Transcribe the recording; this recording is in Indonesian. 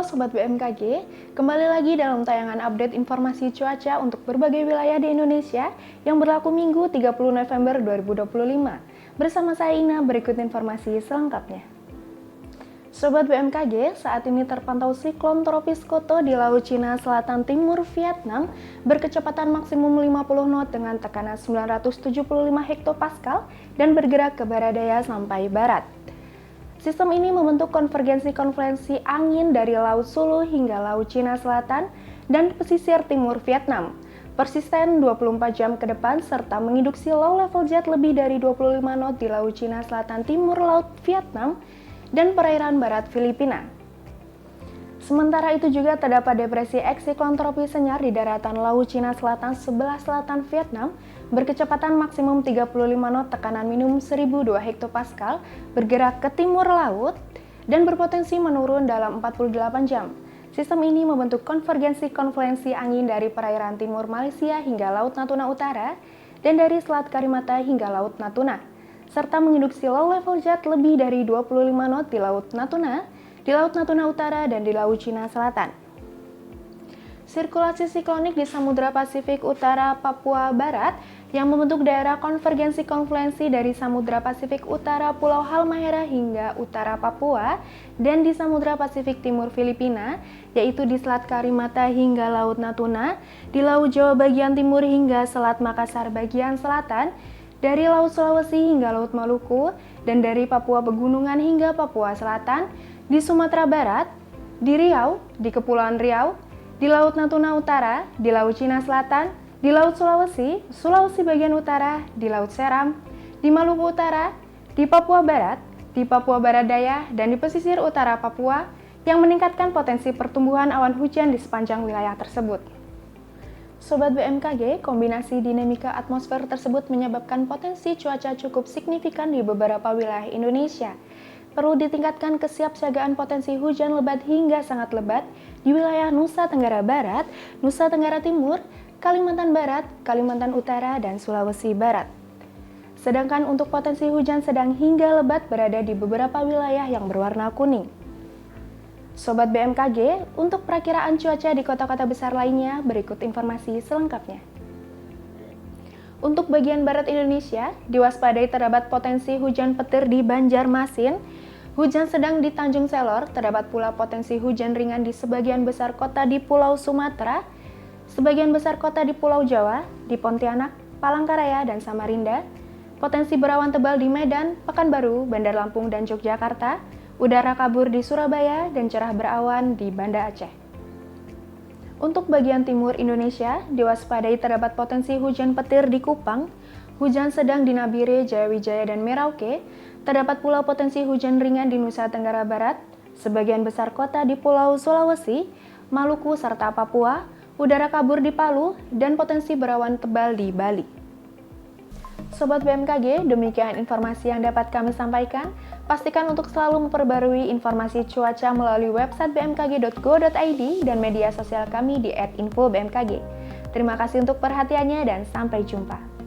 Halo Sobat BMKG, kembali lagi dalam tayangan update informasi cuaca untuk berbagai wilayah di Indonesia yang berlaku Minggu 30 November 2025. Bersama saya Ina, berikut informasi selengkapnya. Sobat BMKG, saat ini terpantau siklon tropis Koto di Laut Cina Selatan Timur Vietnam berkecepatan maksimum 50 knot dengan tekanan 975 hektopascal dan bergerak ke barat daya sampai barat. Sistem ini membentuk konvergensi angin dari Laut Sulu hingga Laut Cina Selatan dan pesisir timur Vietnam. Persisten 24 jam ke depan serta menginduksi low level jet lebih dari 25 knot di Laut Cina Selatan Timur Laut Vietnam dan perairan barat Filipina. Sementara itu juga terdapat depresi eksiklon tropis Senyar di daratan Laut Cina Selatan sebelah selatan Vietnam berkecepatan maksimum 35 knot tekanan minimum 1002 hektopascal bergerak ke timur laut dan berpotensi menurun dalam 48 jam. Sistem ini membentuk konvergensi angin dari perairan timur Malaysia hingga Laut Natuna Utara dan dari Selat Karimata hingga Laut Natuna, serta menginduksi low level jet lebih dari 25 knot di Laut Natuna Utara dan di Laut Cina Selatan. Sirkulasi siklonik di Samudra Pasifik Utara Papua Barat yang membentuk daerah konvergensi dari Samudra Pasifik Utara Pulau Halmahera hingga utara Papua dan di Samudra Pasifik Timur Filipina, yaitu di Selat Karimata hingga Laut Natuna, di Laut Jawa bagian timur hingga Selat Makassar bagian selatan, dari Laut Sulawesi hingga Laut Maluku, dan dari Papua Pegunungan hingga Papua Selatan, di Sumatera Barat, di Riau, di Kepulauan Riau, di Laut Natuna Utara, di Laut Cina Selatan, di Laut Sulawesi, Sulawesi bagian utara, di Laut Seram, di Maluku Utara, di Papua Barat, di Papua Barat Daya, dan di pesisir utara Papua yang meningkatkan potensi pertumbuhan awan hujan di sepanjang wilayah tersebut. Sobat BMKG, kombinasi dinamika atmosfer tersebut menyebabkan potensi cuaca cukup signifikan di beberapa wilayah Indonesia. Perlu ditingkatkan kesiapsiagaan potensi hujan lebat hingga sangat lebat di wilayah Nusa Tenggara Barat, Nusa Tenggara Timur, Kalimantan Barat, Kalimantan Utara, dan Sulawesi Barat. Sedangkan untuk potensi hujan sedang hingga lebat berada di beberapa wilayah yang berwarna kuning. Sobat BMKG, untuk perakiraan cuaca di kota-kota besar lainnya, berikut informasi selengkapnya. Untuk bagian barat Indonesia, diwaspadai terdapat potensi hujan petir di Banjarmasin, hujan sedang di Tanjung Selor, terdapat pula potensi hujan ringan di sebagian besar kota di Pulau Sumatera, sebagian besar kota di Pulau Jawa, di Pontianak, Palangkaraya, dan Samarinda, potensi berawan tebal di Medan, Pekanbaru, Bandar Lampung, dan Yogyakarta, udara kabur di Surabaya, dan cerah berawan di Banda Aceh. Untuk bagian timur Indonesia, diwaspadai terdapat potensi hujan petir di Kupang, hujan sedang di Nabire, Jayawijaya, dan Merauke, terdapat pula potensi hujan ringan di Nusa Tenggara Barat, sebagian besar kota di Pulau Sulawesi, Maluku, serta Papua, udara kabur di Palu, dan potensi berawan tebal di Bali. Sobat BMKG, demikian informasi yang dapat kami sampaikan. Pastikan untuk selalu memperbarui informasi cuaca melalui website bmkg.go.id dan media sosial kami di @infobmkg. Terima kasih untuk perhatiannya dan sampai jumpa.